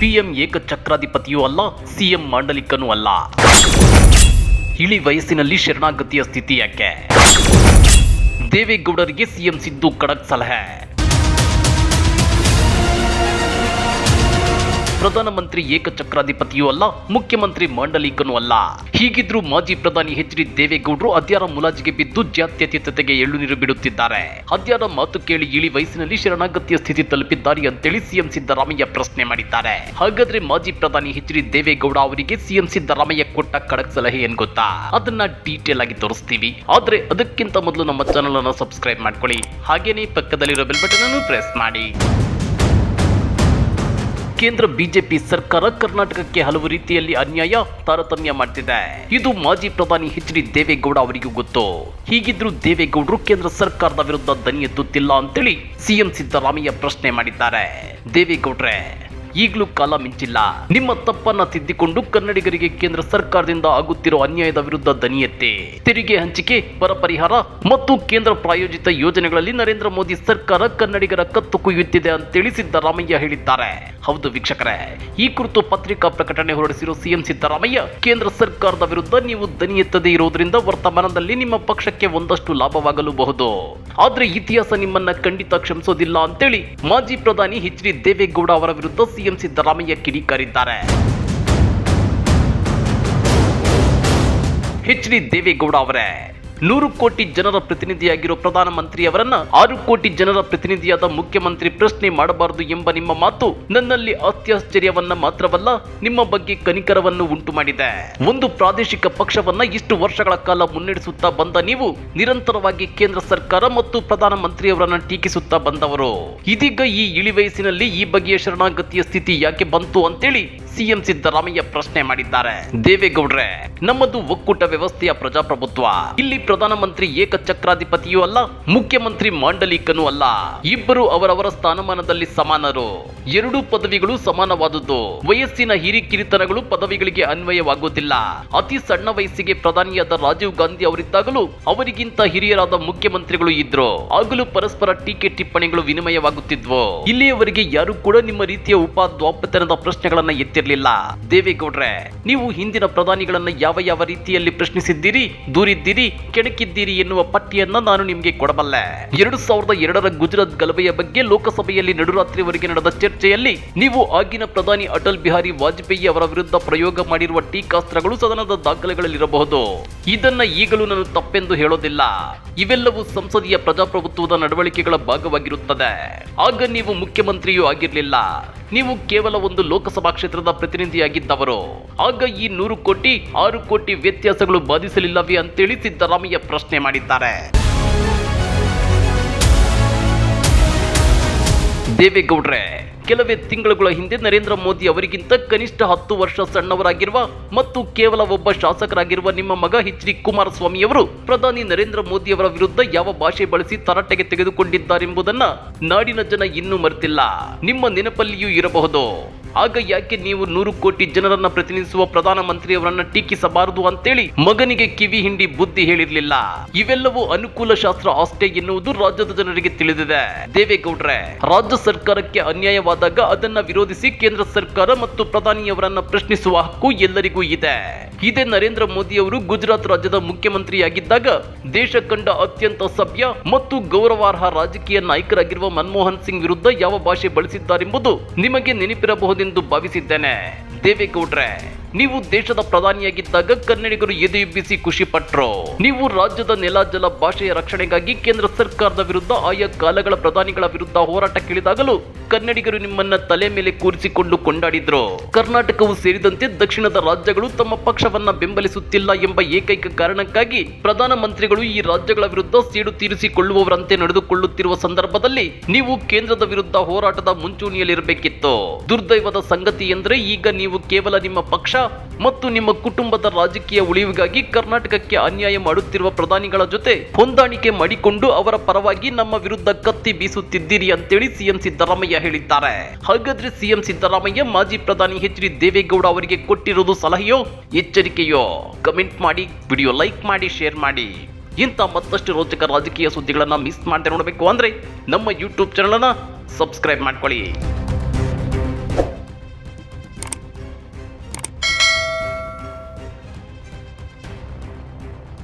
PM ಏಕಚಕ್ರಾಧಿಪತಿಯೂ ಅಲ್ಲ, CM ಮಾಂಡಲಿಕನೂ ಅಲ್ಲ. ಇಳಿ ವಯಸ್ಸಿನಲ್ಲಿ ಶರಣಾಗತಿಯ ಸ್ಥಿತಿ ಯಾಕೆ? ದೇವೇಗೌಡರಿಗೆ ಸಿಎಂ ಸಿದ್ದು ಖಡಕ್ ಸಲಹೆ. ಪ್ರಧಾನಮಂತ್ರಿ ಏಕಚಕ್ರಾಧಿಪತಿಯೂ ಅಲ್ಲ, ಮುಖ್ಯಮಂತ್ರಿ ಮಾಂಡಲಿಕನೂ ಅಲ್ಲ. ಹೀಗಿದ್ರೂ ಮಾಜಿ ಪ್ರಧಾನಿ ಎಚ್.ಡಿ. ದೇವೇಗೌಡರು ಅದ್ಯಾರ ಮುಲಾಜಿಗೆ ಬಿದ್ದು ಜಾತ್ಯತೀತತೆಗೆ ಎಳ್ಳು ನೀರು ಬಿಡುತ್ತಿದ್ದಾರೆ. ಅದ್ಯಾರ ಮಾತು ಕೇಳಿ ಇಳಿ ವಯಸ್ಸಿನಲ್ಲಿ ಶರಣಾಗತಿಯ ಸ್ಥಿತಿ ತಲುಪಿದ್ದಾರೆ ಅಂತೇಳಿ ಸಿಎಂ ಸಿದ್ದರಾಮಯ್ಯ ಪ್ರಶ್ನೆ ಮಾಡಿದ್ದಾರೆ. ಹಾಗಾದ್ರೆ ಮಾಜಿ ಪ್ರಧಾನಿ ಎಚ್.ಡಿ. ದೇವೇಗೌಡ ಅವರಿಗೆ ಸಿಎಂ ಸಿದ್ದರಾಮಯ್ಯ ಕೊಟ್ಟ ಖಡಕ್ ಸಲಹೆ ಏನ್ ಗೊತ್ತಾ? ಅದನ್ನ ಡೀಟೇಲ್ ಆಗಿ ತೋರಿಸ್ತೀವಿ. ಆದ್ರೆ ಅದಕ್ಕಿಂತ ಮೊದಲು ನಮ್ಮ ಚಾನೆಲ್ ಅನ್ನು ಸಬ್ಸ್ಕ್ರೈಬ್ ಮಾಡ್ಕೊಳ್ಳಿ. ಹಾಗೇನೇ ಪಕ್ಕದಲ್ಲಿರೋ ಬೆಲ್ ಬಟನ್ ಅನ್ನು ಪ್ರೆಸ್ ಮಾಡಿ. ಕೇಂದ್ರ ಬಿಜೆಪಿ ಸರ್ಕಾರ ಕರ್ನಾಟಕಕ್ಕೆ ಹಲವು ರೀತಿಯಲ್ಲಿ ಅನ್ಯಾಯ, ತಾರತಮ್ಯ ಮಾಡ್ತಿದೆ. ಇದು ಮಾಜಿ ಪ್ರಧಾನಿ ಎಚ್.ಡಿ. ದೇವೇಗೌಡ ಅವರಿಗೂ ಗೊತ್ತು. ಹೀಗಿದ್ರೂ ದೇವೇಗೌಡರು ಕೇಂದ್ರ ಸರ್ಕಾರದ ವಿರುದ್ಧ ದನಿ ಎತ್ತುತ್ತಿಲ್ಲ ಅಂತೇಳಿ ಸಿಎಂ ಸಿದ್ದರಾಮಯ್ಯ ಪ್ರಶ್ನೆ ಮಾಡಿದ್ದಾರೆ. ದೇವೇಗೌಡ್ರೆ, ಈಗಲೂ ಕಾಲ ಮಿಂಚಿಲ್ಲ. ನಿಮ್ಮ ತಪ್ಪನ್ನ ತಿದ್ದಿಕೊಂಡು ಕನ್ನಡಿಗರಿಗೆ ಕೇಂದ್ರ ಸರ್ಕಾರದಿಂದ ಆಗುತ್ತಿರೋ ಅನ್ಯಾಯದ ವಿರುದ್ಧ ದನಿ ಎತ್ತಿ. ತೆರಿಗೆ ಹಂಚಿಕೆ, ಬರ ಪರಿಹಾರ ಮತ್ತು ಕೇಂದ್ರ ಪ್ರಾಯೋಜಿತ ಯೋಜನೆಗಳಲ್ಲಿ ನರೇಂದ್ರ ಮೋದಿ ಸರ್ಕಾರ ಕನ್ನಡಿಗರ ಕತ್ತು ಕುಯ್ಯುತ್ತಿದೆ ಅಂತೇಳಿ ಸಿದ್ದರಾಮಯ್ಯ ಹೇಳಿದ್ದಾರೆ. ಹೌದು ವೀಕ್ಷಕರೇ, ಈ ಕುರಿತು ಪತ್ರಿಕಾ ಪ್ರಕಟಣೆ ಹೊರಡಿಸಿರೋ ಸಿಎಂ ಸಿದ್ದರಾಮಯ್ಯ, ಕೇಂದ್ರ ಸರ್ಕಾರದ ವಿರುದ್ಧ ನೀವು ದನಿ ಎತ್ತದೇ ಇರುವುದರಿಂದ ವರ್ತಮಾನದಲ್ಲಿ ನಿಮ್ಮ ಪಕ್ಷಕ್ಕೆ ಒಂದಷ್ಟು ಲಾಭವಾಗಲೂಬಹುದು. ಆದ್ರೆ ಇತಿಹಾಸ ನಿಮ್ಮನ್ನ ಖಂಡಿತ ಕ್ಷಮಿಸೋದಿಲ್ಲ ಅಂತೇಳಿ ಮಾಜಿ ಪ್ರಧಾನಿ ಎಚ್.ಡಿ. ದೇವೇಗೌಡ ಅವರ ವಿರುದ್ಧ ಸಿಎಂ ಸಿದ್ದರಾಮಯ್ಯ ಕಿಡಿಕಾರಿದ್ದಾರೆ. ಎಚ್.ಡಿ. ದೇವೇಗೌಡ ಅವರೇ, 100 ಕೋಟಿ ಜನರ ಪ್ರತಿನಿಧಿಯಾಗಿರೋ ಪ್ರಧಾನಮಂತ್ರಿ ಅವರನ್ನ 6 ಕೋಟಿ ಜನರ ಪ್ರತಿನಿಧಿಯಾದ ಮುಖ್ಯಮಂತ್ರಿ ಪ್ರಶ್ನೆ ಮಾಡಬಾರದು ಎಂಬ ನಿಮ್ಮ ಮಾತು ನನ್ನಲ್ಲಿ ಅತ್ಯಾಶ್ಚರ್ಯವನ್ನ ಮಾತ್ರವಲ್ಲ, ನಿಮ್ಮ ಬಗ್ಗೆ ಕನಿಕರವನ್ನು ಉಂಟು ಮಾಡಿದೆ. ಒಂದು ಪ್ರಾದೇಶಿಕ ಪಕ್ಷವನ್ನ ಇಷ್ಟು ವರ್ಷಗಳ ಕಾಲ ಮುನ್ನಡೆಸುತ್ತಾ ಬಂದ ನೀವು ನಿರಂತರವಾಗಿ ಕೇಂದ್ರ ಸರ್ಕಾರ ಮತ್ತು ಪ್ರಧಾನಮಂತ್ರಿಯವರನ್ನ ಟೀಕಿಸುತ್ತಾ ಬಂದವರು. ಇದೀಗ ಈ ಇಳಿ ವಯಸ್ಸಿನಲ್ಲಿ ಈ ಬಗೆಯ ಶರಣಾಗತಿಯ ಸ್ಥಿತಿ ಯಾಕೆ ಬಂತು ಅಂತೇಳಿ ಸಿಎಂ ಸಿದ್ದರಾಮಯ್ಯ ಪ್ರಶ್ನೆ ಮಾಡಿದ್ದಾರೆ. ದೇವೇಗೌಡ್ರೆ, ನಮ್ಮದು ಒಕ್ಕೂಟ ವ್ಯವಸ್ಥೆಯ ಪ್ರಜಾಪ್ರಭುತ್ವ. ಇಲ್ಲಿ ಪ್ರಧಾನಮಂತ್ರಿ ಏಕಚಕ್ರಾಧಿಪತಿಯೂ ಅಲ್ಲ, ಮುಖ್ಯಮಂತ್ರಿ ಮಾಂಡಲಿಕನೂ ಅಲ್ಲ. ಇಬ್ಬರು ಅವರವರ ಸ್ಥಾನಮಾನದಲ್ಲಿ ಸಮಾನರು. 2 ಪದವಿಗಳು ಸಮಾನವಾದುದು. ವಯಸ್ಸಿನ ಹಿರಿಕಿರಿತನಗಳು ಪದವಿಗಳಿಗೆ ಅನ್ವಯವಾಗುವುದಿಲ್ಲ. ಅತಿ ಸಣ್ಣ ವಯಸ್ಸಿಗೆ ಪ್ರಧಾನಿಯಾದ ರಾಜೀವ್ ಗಾಂಧಿ ಅವರಿದ್ದಾಗಲೂ ಅವರಿಗಿಂತ ಹಿರಿಯರಾದ ಮುಖ್ಯಮಂತ್ರಿಗಳು ಇದ್ರು. ಆಗಲೂ ಪರಸ್ಪರ ಟೀಕೆ ಟಿಪ್ಪಣಿಗಳು ವಿನಿಮಯವಾಗುತ್ತಿದ್ವು. ಇಲ್ಲಿಯವರೆಗೆ ಯಾರು ಕೂಡ ನಿಮ್ಮ ರೀತಿಯ ಉಪಾಧ್ಯಾಪತನದ ಪ್ರಶ್ನೆಗಳನ್ನ ಎತ್ತಿರಲಿಲ್ಲ. ದೇವೇಗೌಡ್ರೆ, ನೀವು ಹಿಂದಿನ ಪ್ರಧಾನಿಗಳನ್ನ ಯಾವ ರೀತಿಯಲ್ಲಿ ಪ್ರಶ್ನಿಸಿದ್ದೀರಿ, ದೂರಿದ್ದೀರಿ, ಕೆಣಕಿದ್ದೀರಿ ಎನ್ನುವ ಪಟ್ಟಿಯನ್ನ ನಾನು ನಿಮಗೆ ಕೊಡಬಲ್ಲೆ. 2002ರ ಗುಜರಾತ್ ಗಲಭೆಯ ಬಗ್ಗೆ ಲೋಕಸಭೆಯಲ್ಲಿ ನಡುರಾತ್ರಿವರೆಗೆ ನಡೆದ ಚರ್ಚೆಯಲ್ಲಿ ನೀವು ಆಗಿನ ಪ್ರಧಾನಿ ಅಟಲ್ ಬಿಹಾರಿ ವಾಜಪೇಯಿ ಅವರ ವಿರುದ್ಧ ಪ್ರಯೋಗ ಮಾಡಿರುವ ಟೀಕಾಸ್ತ್ರಗಳು ಸದನದ ದಾಖಲೆಗಳಲ್ಲಿರಬಹುದು. ಇದನ್ನ ಈಗಲೂ ನಾನು ತಪ್ಪೆಂದು ಹೇಳೋದಿಲ್ಲ. ಇವೆಲ್ಲವೂ ಸಂಸದೀಯ ಪ್ರಜಾಪ್ರಭುತ್ವದ ನಡವಳಿಕೆಗಳ ಭಾಗವಾಗಿರುತ್ತದೆ. ಆಗ ನೀವು ಮುಖ್ಯಮಂತ್ರಿಯೂ ಆಗಿರಲಿಲ್ಲ. ನೀವು ಕೇವಲ ಒಂದು ಲೋಕಸಭಾ ಕ್ಷೇತ್ರದ ಪ್ರತಿನಿಧಿಯಾಗಿದ್ದವರು. ಆಗ ಈ 100 ಕೋಟಿ 6 ಕೋಟಿ ವ್ಯತ್ಯಾಸಗಳು ಬಾಧಿಸಲಿಲ್ಲವೇ ಅಂತೇಳಿ ಸಿದ್ದರಾಮಯ್ಯ ಪ್ರಶ್ನೆ ಮಾಡಿದ್ದಾರೆ. ದೇವೇಗೌಡ್ರೆ, ಕೆಲವೇ ತಿಂಗಳುಗಳ ಹಿಂದೆ ನರೇಂದ್ರ ಮೋದಿ ಅವರಿಗಿಂತ ಕನಿಷ್ಠ 10 ವರ್ಷ ಸಣ್ಣವರಾಗಿರುವ ಮತ್ತು ಕೇವಲ ಒಬ್ಬ ಶಾಸಕರಾಗಿರುವ ನಿಮ್ಮ ಮಗ ಎಚ್.ಡಿ. ಕುಮಾರಸ್ವಾಮಿ ಅವರು ಪ್ರಧಾನಿ ನರೇಂದ್ರ ಮೋದಿ ಅವರ ವಿರುದ್ಧ ಯಾವ ಭಾಷೆ ಬಳಸಿ ತರಾಟೆಗೆ ತೆಗೆದುಕೊಂಡಿದ್ದಾರೆಂಬುದನ್ನ ನಾಡಿನ ಜನ ಇನ್ನೂ ಮರೆತಿಲ್ಲ. ನಿಮ್ಮ ನೆನಪಲ್ಲಿಯೂ ಇರಬಹುದು. ಆಗ ಯಾಕೆ ನೀವು 100 ಕೋಟಿ ಜನರನ್ನ ಪ್ರತಿನಿಧಿಸುವ ಪ್ರಧಾನಮಂತ್ರಿಯವರನ್ನ ಟೀಕಿಸಬಾರದು ಅಂತೇಳಿ ಮಗನಿಗೆ ಕಿವಿ ಹಿಂಡಿ ಬುದ್ಧಿ ಹೇಳಿರ್ಲಿಲ್ಲ? ಇವೆಲ್ಲವೂ ಅನುಕೂಲ ಶಾಸ್ತ್ರ ಅಷ್ಟೇ ಎನ್ನುವುದು ರಾಜ್ಯದ ಜನರಿಗೆ ತಿಳಿದಿದೆ. ದೇವೇಗೌಡ್ರೆ, ರಾಜ್ಯ ಸರ್ಕಾರಕ್ಕೆ ಅನ್ಯಾಯವಾದಾಗ ಅದನ್ನ ವಿರೋಧಿಸಿ ಕೇಂದ್ರ ಸರ್ಕಾರ ಮತ್ತು ಪ್ರಧಾನಿಯವರನ್ನ ಪ್ರಶ್ನಿಸುವ ಹಕ್ಕು ಎಲ್ಲರಿಗೂ ಇದೆ. ಇದೇ ನರೇಂದ್ರ ಮೋದಿ ಅವರು ಗುಜರಾತ್ ರಾಜ್ಯದ ಮುಖ್ಯಮಂತ್ರಿಯಾಗಿದ್ದಾಗ ದೇಶ ಕಂಡ ಅತ್ಯಂತ ಸಭ್ಯ ಮತ್ತು ಗೌರವಾರ್ಹ ರಾಜಕೀಯ ನಾಯಕರಾಗಿರುವ ಮನಮೋಹನ್ ಸಿಂಗ್ ವಿರುದ್ಧ ಯಾವ ಭಾಷೆ ಬಳಸಿದ್ದಾರೆಂಬುದು ನಿಮಗೆ ನೆನಪಿರಬಹುದೆಂದು ಭಾವಿಸಿದ್ದೇನೆ. ದೇವೇಗೌಡ್ರೆ, ನೀವು ದೇಶದ ಪ್ರಧಾನಿಯಾಗಿದ್ದಾಗ ಕನ್ನಡಿಗರು ಎದೆಯುಬ್ಬಿಸಿ ಖುಷಿ ಪಟ್ರು. ನೀವು ರಾಜ್ಯದ ನೆಲ, ಜಲ, ಭಾಷೆಯ ರಕ್ಷಣೆಗಾಗಿ ಕೇಂದ್ರ ಸರ್ಕಾರದ ವಿರುದ್ಧ ಆಯಾ ಕಾಲಗಳ ಪ್ರಧಾನಿಗಳ ವಿರುದ್ಧ ಹೋರಾಟಕ್ಕಿಳಿದಾಗಲೂ ಕನ್ನಡಿಗರು ನಿಮ್ಮನ್ನ ತಲೆ ಮೇಲೆ ಕೂರಿಸಿಕೊಂಡು ಕೊಂಡಾಡಿದ್ರು. ಕರ್ನಾಟಕವು ಸೇರಿದಂತೆ ದಕ್ಷಿಣದ ರಾಜ್ಯಗಳು ತಮ್ಮ ಪಕ್ಷವನ್ನ ಬೆಂಬಲಿಸುತ್ತಿಲ್ಲ ಎಂಬ ಏಕೈಕ ಕಾರಣಕ್ಕಾಗಿ ಪ್ರಧಾನಮಂತ್ರಿಗಳು ಈ ರಾಜ್ಯಗಳ ವಿರುದ್ಧ ಸೇಡು ತೀರಿಸಿಕೊಳ್ಳುವವರಂತೆ ನಡೆದುಕೊಳ್ಳುತ್ತಿರುವ ಸಂದರ್ಭದಲ್ಲಿ ನೀವು ಕೇಂದ್ರದ ವಿರುದ್ಧ ಹೋರಾಟದ ಮುಂಚೂಣಿಯಲ್ಲಿರಬೇಕಿತ್ತು. ದುರ್ದೈವದ ಸಂಗತಿ ಎಂದರೆ ಈಗ ನೀವು ಕೇವಲ ನಿಮ್ಮ ಪಕ್ಷ ಮತ್ತು ನಿಮ್ಮ ಕುಟುಂಬದ ರಾಜಕೀಯ ಉಳಿವಿಗಾಗಿ ಕರ್ನಾಟಕಕ್ಕೆ ಅನ್ಯಾಯ ಮಾಡುತ್ತಿರುವ ಪ್ರಧಾನಿಗಳ ಜೊತೆ ಹೊಂದಾಣಿಕೆ ಮಾಡಿಕೊಂಡು ಅವರ ಪರವಾಗಿ ನಮ್ಮ ವಿರುದ್ಧ ಕತ್ತಿ ಬೀಸುತ್ತಿದ್ದೀರಿ ಅಂತೇಳಿ ಸಿಎಂ ಸಿದ್ದರಾಮಯ್ಯ ಹೇಳಿದ್ದಾರೆ. ಹಾಗಾದ್ರೆ ಸಿಎಂ ಸಿದ್ದರಾಮಯ್ಯ ಮಾಜಿ ಪ್ರಧಾನಿ ಎಚ್.ಡಿ. ದೇವೇಗೌಡ ಅವರಿಗೆ ಕೊಟ್ಟಿರುವುದು ಸಲಹೆಯೋ ಎಚ್ಚರಿಕೆಯೋ? ಕಮೆಂಟ್ ಮಾಡಿ, ವಿಡಿಯೋ ಲೈಕ್ ಮಾಡಿ, ಶೇರ್ ಮಾಡಿ. ಇಂಥ ಮತ್ತಷ್ಟು ರೋಚಕ ರಾಜಕೀಯ ಸುದ್ದಿಗಳನ್ನ ಮಿಸ್ ಮಾಡದೆ ನೋಡಬೇಕು ಅಂದ್ರೆ ನಮ್ಮ ಯೂಟ್ಯೂಬ್ ಚಾನಲ್ ಅನ್ನ ಸಬ್ಸ್ಕ್ರೈಬ್ ಮಾಡ್ಕೊಳ್ಳಿ.